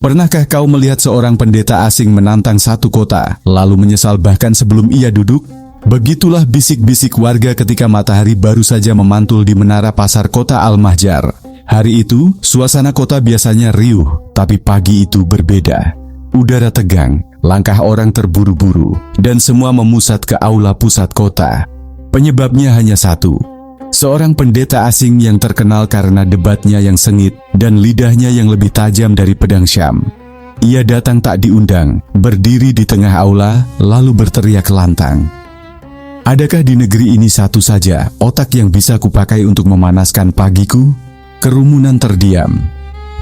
Pernahkah kau melihat seorang pendeta asing menantang satu kota, lalu menyesal bahkan sebelum ia duduk? Begitulah bisik-bisik warga ketika matahari baru saja memantul di menara pasar kota Al-Mahjar. Hari itu, suasana kota biasanya riuh, tapi pagi itu berbeda. Udara tegang, langkah orang terburu-buru, dan semua memusat ke aula pusat kota. Penyebabnya hanya satu. Seorang pendeta asing yang terkenal karena debatnya yang sengit dan lidahnya yang lebih tajam dari pedang Syam. Ia datang tak diundang, berdiri di tengah aula, lalu berteriak lantang. Adakah di negeri ini satu saja otak yang bisa kupakai untuk memanaskan pagiku? Kerumunan terdiam.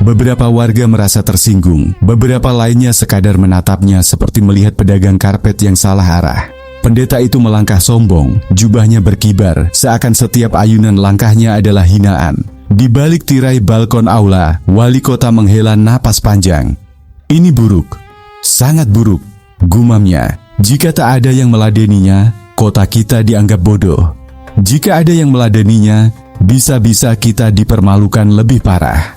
Beberapa warga merasa tersinggung, beberapa lainnya sekadar menatapnya seperti melihat pedagang karpet yang salah arah. Pendeta itu melangkah sombong, jubahnya berkibar, seakan setiap ayunan langkahnya adalah hinaan. Di balik tirai balkon aula, wali kota menghela napas panjang. Ini buruk, sangat buruk, gumamnya. Jika tak ada yang meladeninya, kota kita dianggap bodoh. Jika ada yang meladeninya, bisa-bisa kita dipermalukan lebih parah.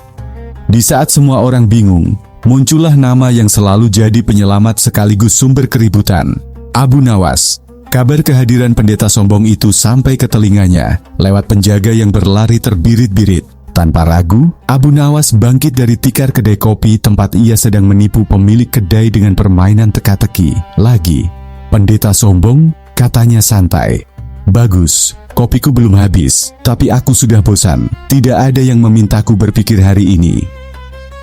Di saat semua orang bingung, muncullah nama yang selalu jadi penyelamat sekaligus sumber keributan. Abu Nawas. Kabar kehadiran pendeta sombong itu sampai ke telinganya, lewat penjaga yang berlari terbirit-birit. Tanpa ragu, Abu Nawas bangkit dari tikar kedai kopi tempat ia sedang menipu pemilik kedai dengan permainan teka-teki. Lagi, pendeta sombong, katanya santai. Bagus, kopiku belum habis, tapi aku sudah bosan. Tidak ada yang memintaku berpikir hari ini.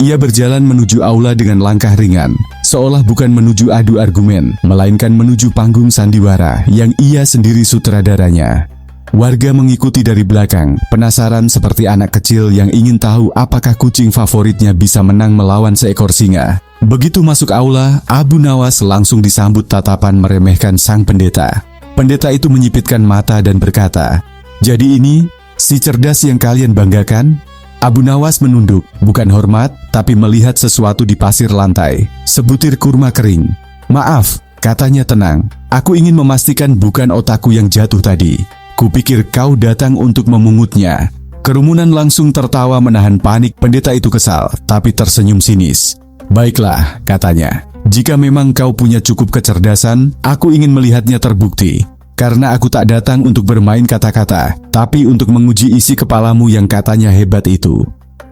Ia berjalan menuju aula dengan langkah ringan, seolah bukan menuju adu argumen, melainkan menuju panggung sandiwara yang ia sendiri sutradaranya. Warga mengikuti dari belakang, penasaran seperti anak kecil yang ingin tahu apakah kucing favoritnya bisa menang melawan seekor singa. Begitu masuk aula, Abu Nawas langsung disambut tatapan meremehkan sang pendeta. Pendeta itu menyipitkan mata dan berkata, "Jadi ini, si cerdas yang kalian banggakan?" Abu Nawas menunduk, bukan hormat, tapi melihat sesuatu di pasir lantai. Sebutir kurma kering. "Maaf," katanya tenang. "Aku ingin memastikan bukan otakku yang jatuh tadi. Kupikir kau datang untuk memungutnya." Kerumunan langsung tertawa menahan panik. Pendeta itu kesal, tapi tersenyum sinis. "Baiklah," katanya. "Jika memang kau punya cukup kecerdasan, aku ingin melihatnya terbukti. Karena aku tak datang untuk bermain kata-kata, tapi untuk menguji isi kepalamu yang katanya hebat itu."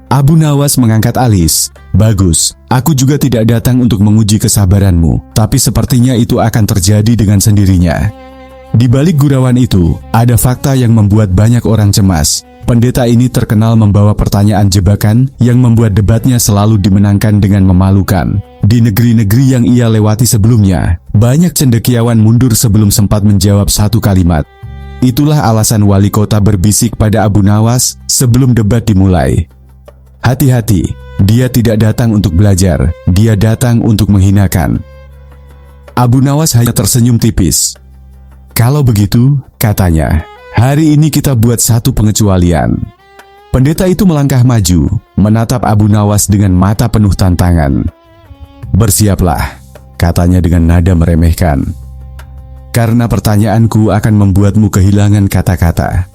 Abu Nawas mengangkat alis. "Bagus, aku juga tidak datang untuk menguji kesabaranmu, tapi sepertinya itu akan terjadi dengan sendirinya." Di balik gurauan itu, ada fakta yang membuat banyak orang cemas. Pendeta ini terkenal membawa pertanyaan jebakan yang membuat debatnya selalu dimenangkan dengan memalukan. Di negeri-negeri yang ia lewati sebelumnya, banyak cendekiawan mundur sebelum sempat menjawab satu kalimat. Itulah alasan wali kota berbisik pada Abu Nawas sebelum debat dimulai. "Hati-hati, dia tidak datang untuk belajar, dia datang untuk menghinakan." Abu Nawas hanya tersenyum tipis. "Kalau begitu," katanya, "hari ini kita buat satu pengecualian." Pendeta itu melangkah maju, menatap Abu Nawas dengan mata penuh tantangan. "Bersiaplah," katanya dengan nada meremehkan. "Karena pertanyaanku akan membuatmu kehilangan kata-kata."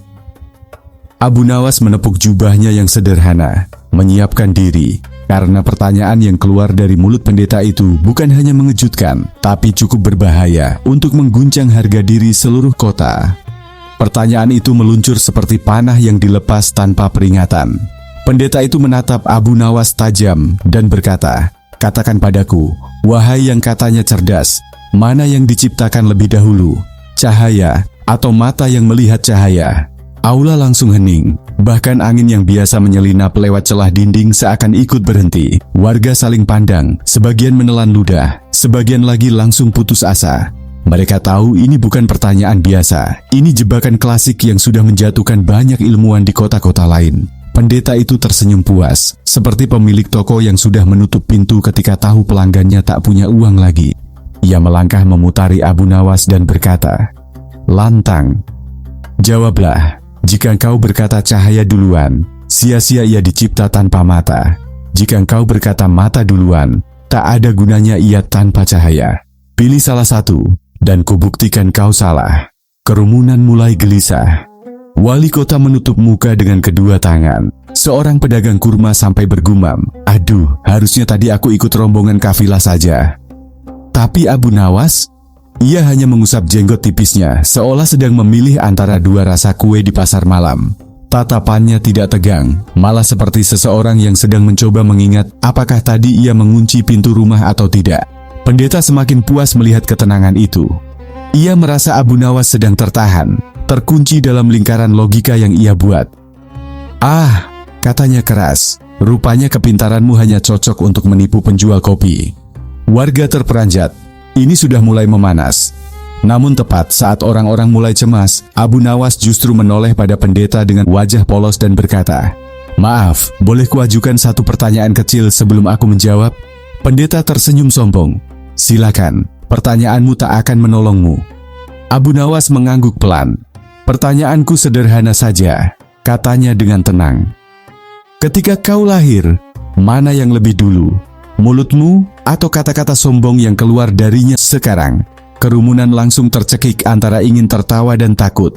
Abu Nawas menepuk jubahnya yang sederhana, menyiapkan diri, karena pertanyaan yang keluar dari mulut pendeta itu bukan hanya mengejutkan, tapi cukup berbahaya untuk mengguncang harga diri seluruh kota. Pertanyaan itu meluncur seperti panah yang dilepas tanpa peringatan. Pendeta itu menatap Abu Nawas tajam dan berkata, "Katakan padaku, wahai yang katanya cerdas, mana yang diciptakan lebih dahulu, cahaya atau mata yang melihat cahaya?" Aula langsung hening, bahkan angin yang biasa menyelinap lewat celah dinding seakan ikut berhenti. Warga saling pandang, sebagian menelan ludah, sebagian lagi langsung putus asa. Mereka tahu ini bukan pertanyaan biasa, ini jebakan klasik yang sudah menjatuhkan banyak ilmuwan di kota-kota lain. Pendeta itu tersenyum puas, seperti pemilik toko yang sudah menutup pintu ketika tahu pelanggannya tak punya uang lagi. Ia melangkah memutari Abu Nawas dan berkata, "Lantang, jawablah. Jika engkau berkata cahaya duluan, sia-sia ia dicipta tanpa mata. Jika engkau berkata mata duluan, tak ada gunanya ia tanpa cahaya. Pilih salah satu, dan kubuktikan kau salah." Kerumunan mulai gelisah. Wali kota menutup muka dengan kedua tangan. Seorang pedagang kurma sampai bergumam, "Aduh, harusnya tadi aku ikut rombongan kafilah saja." Tapi Abu Nawas, ia hanya mengusap jenggot tipisnya, seolah sedang memilih antara dua rasa kue di pasar malam. Tatapannya tidak tegang, malah seperti seseorang yang sedang mencoba mengingat apakah tadi ia mengunci pintu rumah atau tidak. Pendeta semakin puas melihat ketenangan itu. Ia merasa Abu Nawas sedang tertahan, terkunci dalam lingkaran logika yang ia buat. "Ah," katanya keras, "rupanya kepintaranmu hanya cocok untuk menipu penjual kopi." Warga terperanjat. Ini sudah mulai memanas. Namun tepat saat orang-orang mulai cemas, Abu Nawas justru menoleh pada pendeta dengan wajah polos dan berkata, "Maaf, boleh kuajukan satu pertanyaan kecil sebelum aku menjawab?" Pendeta tersenyum sombong. "Silakan, pertanyaanmu tak akan menolongmu." Abu Nawas mengangguk pelan. "Pertanyaanku sederhana saja," katanya dengan tenang. "Ketika kau lahir, mana yang lebih dulu? Mulutmu atau kata-kata sombong yang keluar darinya sekarang?" Kerumunan langsung tercekik antara ingin tertawa dan takut.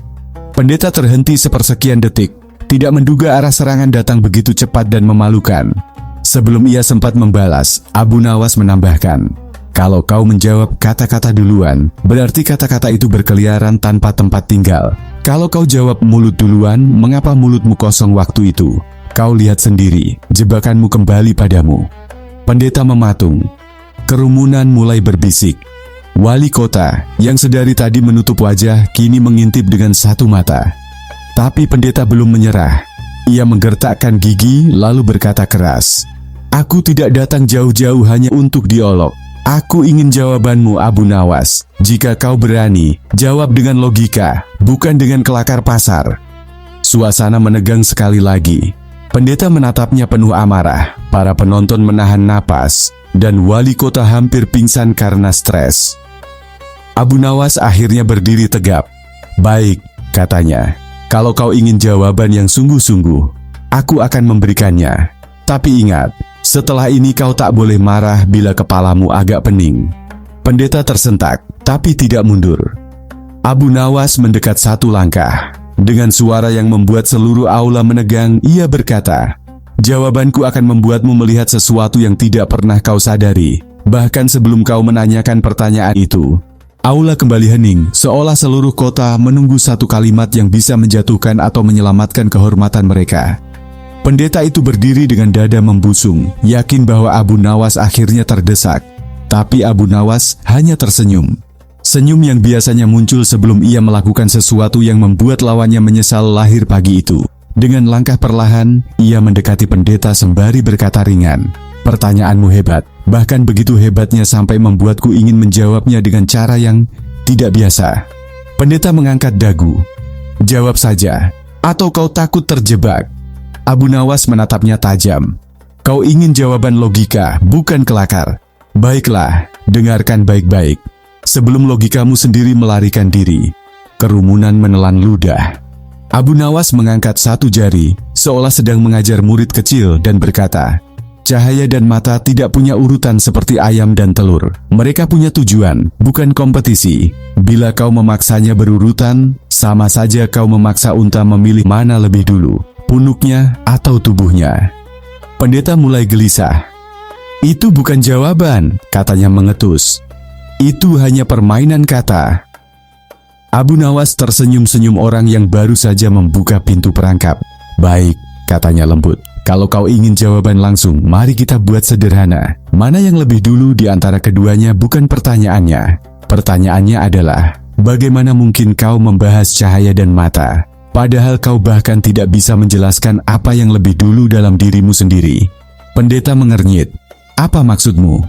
Pendeta terhenti sepersekian detik, tidak menduga arah serangan datang begitu cepat dan memalukan. Sebelum ia sempat membalas, Abu Nawas menambahkan, "Kalau kau menjawab kata-kata duluan, berarti kata-kata itu berkeliaran tanpa tempat tinggal. Kalau kau jawab mulut duluan, mengapa mulutmu kosong waktu itu? Kau lihat sendiri, jebakanmu kembali padamu." Pendeta mematung. Kerumunan mulai berbisik. Wali kota yang sedari tadi menutup wajah kini mengintip dengan satu mata. Tapi pendeta belum menyerah. Ia menggertakkan gigi lalu berkata keras, "Aku tidak datang jauh-jauh hanya untuk diolok. Aku ingin jawabanmu, Abu Nawas. Jika kau berani, jawab dengan logika, bukan dengan kelakar pasar." Suasana menegang sekali lagi. Pendeta menatapnya penuh amarah. Para penonton menahan napas, dan wali kota hampir pingsan karena stres. Abu Nawas akhirnya berdiri tegap. "Baik," katanya, "kalau kau ingin jawaban yang sungguh-sungguh, aku akan memberikannya. Tapi ingat, setelah ini kau tak boleh marah bila kepalamu agak pening." Pendeta tersentak, tapi tidak mundur. Abu Nawas mendekat satu langkah. Dengan suara yang membuat seluruh aula menegang, ia berkata, "Jawabanku akan membuatmu melihat sesuatu yang tidak pernah kau sadari, bahkan sebelum kau menanyakan pertanyaan itu." Aula kembali hening, seolah seluruh kota menunggu satu kalimat yang bisa menjatuhkan atau menyelamatkan kehormatan mereka. Pendeta itu berdiri dengan dada membusung, yakin bahwa Abu Nawas akhirnya terdesak. Tapi Abu Nawas hanya tersenyum. Senyum yang biasanya muncul sebelum ia melakukan sesuatu yang membuat lawannya menyesal lahir pagi itu. Dengan langkah perlahan, ia mendekati pendeta sembari berkata ringan, "Pertanyaanmu hebat, bahkan begitu hebatnya sampai membuatku ingin menjawabnya dengan cara yang tidak biasa." Pendeta mengangkat dagu. "Jawab saja, atau kau takut terjebak?" Abu Nawas menatapnya tajam. "Kau ingin jawaban logika, bukan kelakar. Baiklah, dengarkan baik-baik. Sebelum logikamu sendiri melarikan diri." Kerumunan menelan ludah. Abu Nawas mengangkat satu jari, seolah sedang mengajar murid kecil dan berkata, "Cahaya dan mata tidak punya urutan seperti ayam dan telur. Mereka punya tujuan, bukan kompetisi. Bila kau memaksanya berurutan, sama saja kau memaksa unta memilih mana lebih dulu, punuknya atau tubuhnya." Pendeta mulai gelisah. "Itu bukan jawaban," katanya mengetus. "Itu hanya permainan kata." Abu Nawas tersenyum-senyum orang yang baru saja membuka pintu perangkap. "Baik," katanya lembut. "Kalau kau ingin jawaban langsung, mari kita buat sederhana. Mana yang lebih dulu di antara keduanya bukan pertanyaannya. Pertanyaannya adalah, bagaimana mungkin kau membahas cahaya dan mata, padahal kau bahkan tidak bisa menjelaskan apa yang lebih dulu dalam dirimu sendiri?" Pendeta mengernyit. "Apa maksudmu?"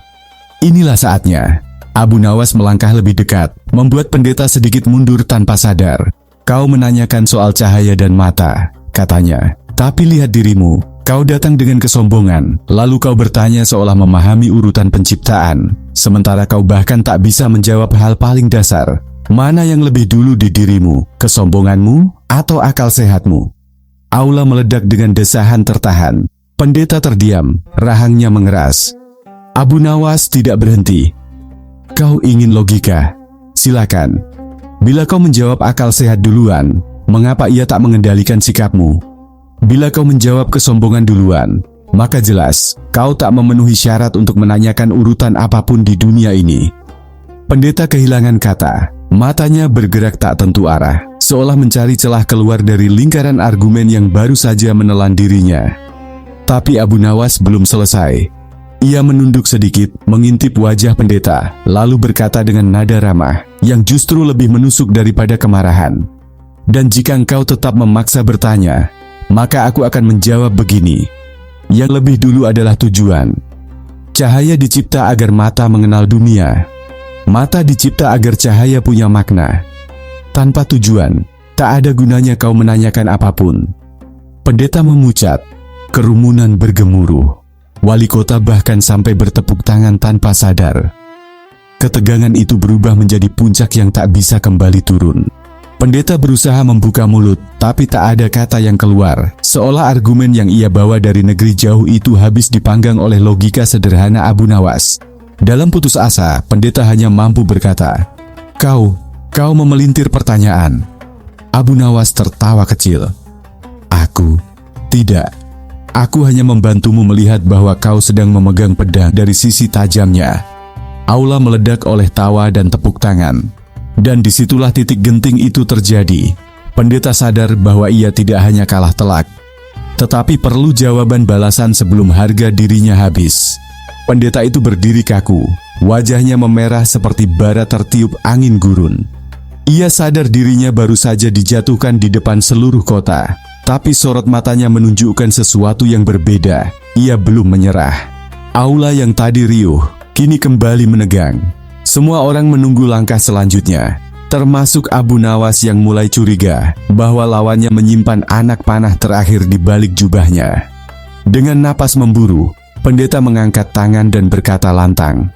Inilah saatnya. Abu Nawas melangkah lebih dekat, membuat pendeta sedikit mundur tanpa sadar. "Kau menanyakan soal cahaya dan mata," katanya. "Tapi lihat dirimu. Kau datang dengan kesombongan, lalu kau bertanya seolah memahami urutan penciptaan, sementara kau bahkan tak bisa menjawab hal paling dasar. Mana yang lebih dulu di dirimu, kesombonganmu atau akal sehatmu?" Aula meledak dengan desahan tertahan. Pendeta terdiam, rahangnya mengeras. Abu Nawas tidak berhenti. "Kau ingin logika? Silakan. Bila kau menjawab akal sehat duluan, mengapa ia tak mengendalikan sikapmu?" Bila kau menjawab kesombongan duluan, maka jelas kau tak memenuhi syarat untuk menanyakan urutan apapun di dunia ini. Pendeta kehilangan kata. Matanya bergerak tak tentu arah, seolah mencari celah keluar dari lingkaran argumen yang baru saja menelan dirinya. Tapi Abu Nawas belum selesai. Ia menunduk sedikit, mengintip wajah pendeta, lalu berkata dengan nada ramah, yang justru lebih menusuk daripada kemarahan. Dan jika engkau tetap memaksa bertanya, maka aku akan menjawab begini. Yang lebih dulu adalah tujuan. Cahaya dicipta agar mata mengenal dunia. Mata dicipta agar cahaya punya makna. Tanpa tujuan, tak ada gunanya kau menanyakan apapun. Pendeta memucat, kerumunan bergemuruh. Wali kota bahkan sampai bertepuk tangan tanpa sadar. Ketegangan itu berubah menjadi puncak yang tak bisa kembali turun. Pendeta berusaha membuka mulut, tapi tak ada kata yang keluar, seolah argumen yang ia bawa dari negeri jauh itu habis dipanggang oleh logika sederhana Abu Nawas. Dalam putus asa, pendeta hanya mampu berkata, Kau memelintir pertanyaan. Abu Nawas tertawa kecil. Aku? Tidak. Aku hanya membantumu melihat bahwa kau sedang memegang pedang dari sisi tajamnya. Aula meledak oleh tawa dan tepuk tangan. Dan disitulah titik genting itu terjadi. Pendeta sadar bahwa ia tidak hanya kalah telak, tetapi perlu jawaban balasan sebelum harga dirinya habis. Pendeta itu berdiri kaku, wajahnya memerah seperti bara tertiup angin gurun. Ia sadar dirinya baru saja dijatuhkan di depan seluruh kota, tapi sorot matanya menunjukkan sesuatu yang berbeda. Ia belum menyerah. Aula yang tadi riuh, kini kembali menegang. Semua orang menunggu langkah selanjutnya, termasuk Abu Nawas yang mulai curiga bahwa lawannya menyimpan anak panah terakhir di balik jubahnya. Dengan napas memburu, pendeta mengangkat tangan dan berkata lantang,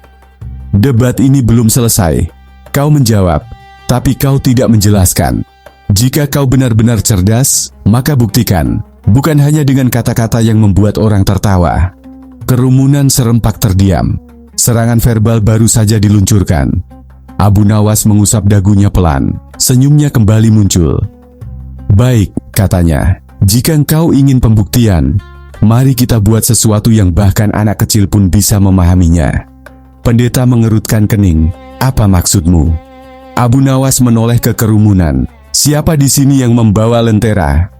"Debat ini belum selesai. Kau menjawab, tapi kau tidak menjelaskan. Jika kau benar-benar cerdas, maka buktikan, bukan hanya dengan kata-kata yang membuat orang tertawa." Kerumunan serempak terdiam. Serangan verbal baru saja diluncurkan. Abu Nawas mengusap dagunya pelan. Senyumnya kembali muncul. "Baik," katanya, "jika engkau ingin pembuktian, mari kita buat sesuatu yang bahkan anak kecil pun bisa memahaminya." Pendeta mengerutkan kening. "Apa maksudmu?" Abu Nawas menoleh ke kerumunan. "Siapa di sini yang membawa lentera?"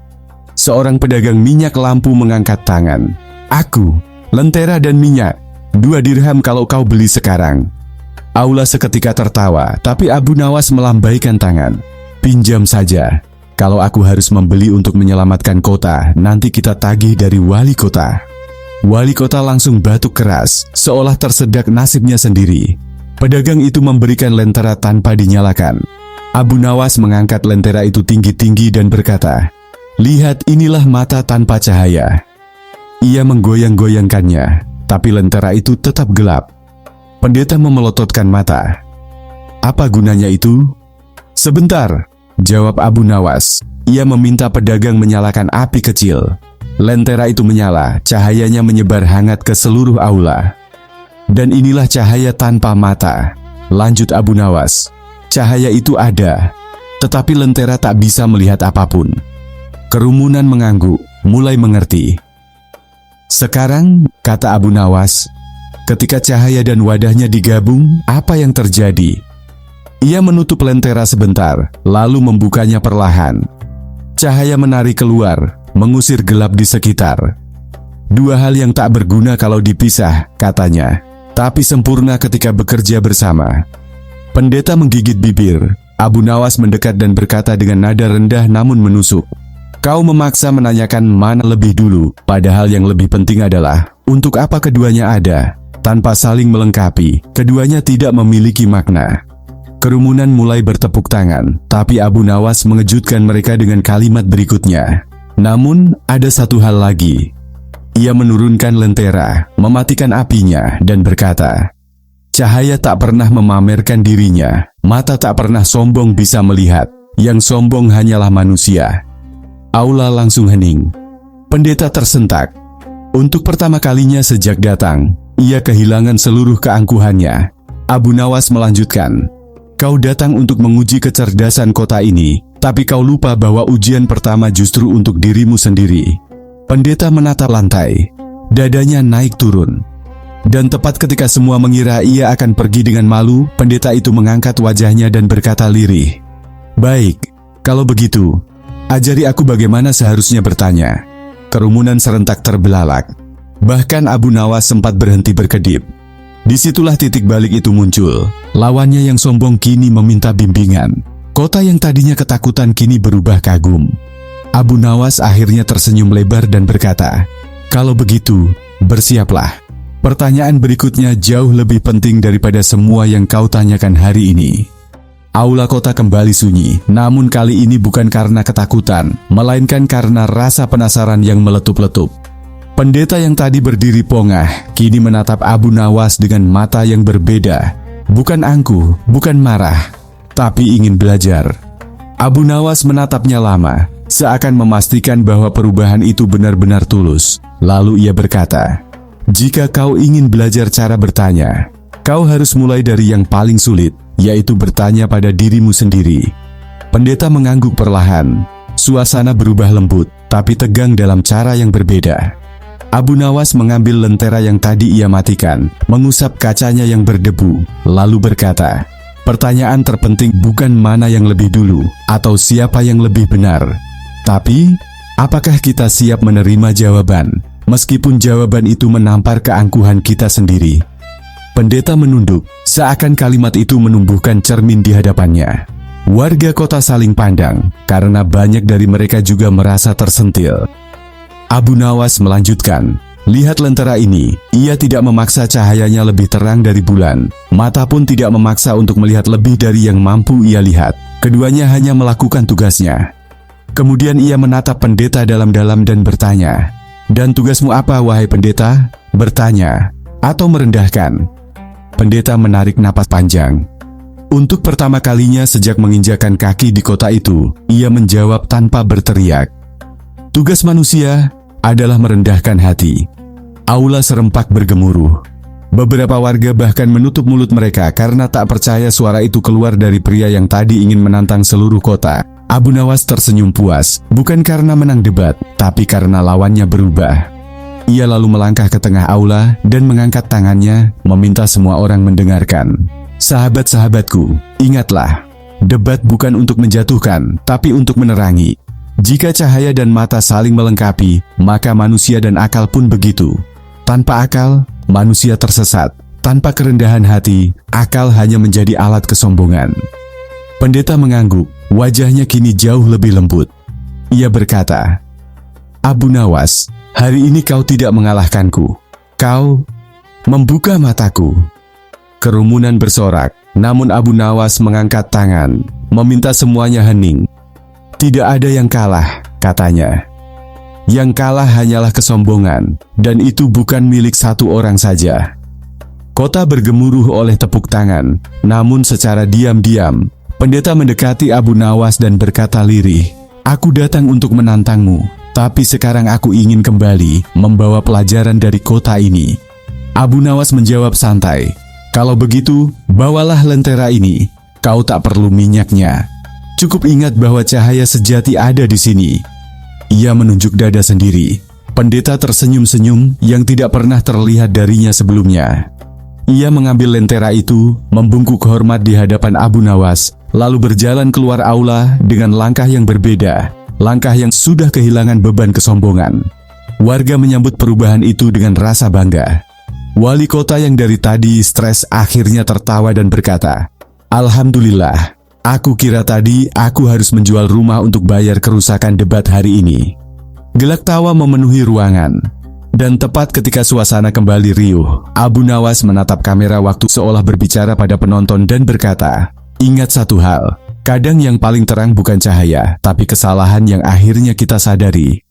Seorang pedagang minyak lampu mengangkat tangan. "Aku, lentera dan minyak. 2 dirham kalau kau beli sekarang." Aula seketika tertawa, tapi Abu Nawas melambaikan tangan. "Pinjam saja. Kalau aku harus membeli untuk menyelamatkan kota, nanti kita tagih dari wali kota." Wali kota langsung batuk keras, seolah tersedak nasibnya sendiri. Pedagang itu memberikan lentera tanpa dinyalakan. Abu Nawas mengangkat lentera itu tinggi-tinggi dan berkata, "Lihat, inilah mata tanpa cahaya." Ia menggoyang-goyangkannya, tapi lentera itu tetap gelap. Pendeta memelototkan mata. "Apa gunanya itu?" "Sebentar," jawab Abu Nawas. Ia meminta pedagang menyalakan api kecil. Lentera itu menyala, cahayanya menyebar hangat ke seluruh aula. "Dan inilah cahaya tanpa mata," lanjut Abu Nawas. "Cahaya itu ada, tetapi lentera tak bisa melihat apapun." Kerumunan mengangguk, mulai mengerti. "Sekarang," kata Abu Nawas, "ketika cahaya dan wadahnya digabung, apa yang terjadi?" Ia menutup lentera sebentar, lalu membukanya perlahan. Cahaya menari keluar, mengusir gelap di sekitar. "Dua hal yang tak berguna kalau dipisah," katanya, "tapi sempurna ketika bekerja bersama." Pendeta menggigit bibir. Abu Nawas mendekat dan berkata dengan nada rendah namun menusuk, "Kau memaksa menanyakan mana lebih dulu, padahal yang lebih penting adalah, untuk apa keduanya ada? Tanpa saling melengkapi, keduanya tidak memiliki makna." Kerumunan mulai bertepuk tangan, tapi Abu Nawas mengejutkan mereka dengan kalimat berikutnya. Namun, ada satu hal lagi. Ia menurunkan lentera, mematikan apinya, dan berkata, "Cahaya tak pernah memamerkan dirinya, mata tak pernah sombong bisa melihat, yang sombong hanyalah manusia." Aula langsung hening. Pendeta tersentak. Untuk pertama kalinya sejak datang, ia kehilangan seluruh keangkuhannya. Abu Nawas melanjutkan, "Kau datang untuk menguji kecerdasan kota ini, tapi kau lupa bahwa ujian pertama justru untuk dirimu sendiri. Pendeta menatap lantai. Dadanya naik turun. Dan tepat ketika semua mengira ia akan pergi dengan malu, pendeta itu mengangkat wajahnya dan berkata lirih, "Baik, kalau begitu, ajari aku bagaimana seharusnya bertanya." Kerumunan serentak terbelalak. Bahkan Abu Nawas sempat berhenti berkedip. Disitulah titik balik itu muncul. Lawannya yang sombong kini meminta bimbingan. Kota yang tadinya ketakutan kini berubah kagum. Abu Nawas akhirnya tersenyum lebar dan berkata, "Kalau begitu, bersiaplah. Pertanyaan berikutnya jauh lebih penting daripada semua yang kau tanyakan hari ini." Aula kota kembali sunyi, namun kali ini bukan karena ketakutan, melainkan karena rasa penasaran yang meletup-letup. Pendeta yang tadi berdiri pongah, kini menatap Abu Nawas dengan mata yang berbeda. Bukan angkuh, bukan marah, tapi ingin belajar. Abu Nawas menatapnya lama, seakan memastikan bahwa perubahan itu benar-benar tulus. Lalu ia berkata, "Jika kau ingin belajar cara bertanya, kau harus mulai dari yang paling sulit, yaitu bertanya pada dirimu sendiri." Pendeta mengangguk perlahan. Suasana berubah lembut, tapi tegang dalam cara yang berbeda. Abu Nawas mengambil lentera yang tadi ia matikan, mengusap kacanya yang berdebu, lalu berkata, "Pertanyaan terpenting bukan mana yang lebih dulu, atau siapa yang lebih benar. Tapi, apakah kita siap menerima jawaban, meskipun jawaban itu menampar keangkuhan kita sendiri?" Pendeta menunduk, seakan kalimat itu menumbuhkan cermin di hadapannya. Warga kota saling pandang, karena banyak dari mereka juga merasa tersentil. Abu Nawas melanjutkan, "Lihat lentera ini, ia tidak memaksa cahayanya lebih terang dari bulan. Mata pun tidak memaksa untuk melihat lebih dari yang mampu ia lihat. Keduanya hanya melakukan tugasnya." Kemudian ia menatap pendeta dalam-dalam dan bertanya, "Dan tugasmu apa, wahai pendeta? Bertanya atau merendahkan?" Pendeta menarik napas panjang. Untuk pertama kalinya sejak menginjakan kaki di kota itu, ia menjawab tanpa berteriak, "Tugas manusia adalah merendahkan hati." Aula serempak bergemuruh. Beberapa warga bahkan menutup mulut mereka karena tak percaya suara itu keluar dari pria yang tadi ingin menantang seluruh kota. Abu Nawas tersenyum puas, bukan karena menang debat, tapi karena lawannya berubah. Ia lalu melangkah ke tengah aula dan mengangkat tangannya, meminta semua orang mendengarkan. "Sahabat-sahabatku, ingatlah, debat bukan untuk menjatuhkan, tapi untuk menerangi. Jika cahaya dan mata saling melengkapi, maka manusia dan akal pun begitu. Tanpa akal, manusia tersesat. Tanpa kerendahan hati, akal hanya menjadi alat kesombongan." Pendeta mengangguk, wajahnya kini jauh lebih lembut. Ia berkata, "Abu Nawas, hari ini kau tidak mengalahkanku. Kau membuka mataku." Kerumunan bersorak, namun Abu Nawas mengangkat tangan, meminta semuanya hening. "Tidak ada yang kalah," katanya. "Yang kalah hanyalah kesombongan, dan itu bukan milik satu orang saja." Kota bergemuruh oleh tepuk tangan, namun secara diam-diam, pendeta mendekati Abu Nawas dan berkata lirih, "Aku datang untuk menantangmu, tapi sekarang aku ingin kembali membawa pelajaran dari kota ini." Abu Nawas menjawab santai, "Kalau begitu, bawalah lentera ini. Kau tak perlu minyaknya. Cukup ingat bahwa cahaya sejati ada di sini." Ia menunjuk dada sendiri. Pendeta tersenyum-senyum yang tidak pernah terlihat darinya sebelumnya. Ia mengambil lentera itu, membungkuk hormat di hadapan Abu Nawas, lalu berjalan keluar aula dengan langkah yang berbeda, langkah yang sudah kehilangan beban kesombongan. Warga menyambut perubahan itu dengan rasa bangga. Wali kota yang dari tadi stres akhirnya tertawa dan berkata, "Alhamdulillah. Aku kira tadi aku harus menjual rumah untuk bayar kerusakan debat hari ini." Gelak tawa memenuhi ruangan. Dan tepat ketika suasana kembali riuh, Abu Nawas menatap kamera waktu seolah berbicara pada penonton dan berkata, "Ingat satu hal, kadang yang paling terang bukan cahaya, tapi kesalahan yang akhirnya kita sadari."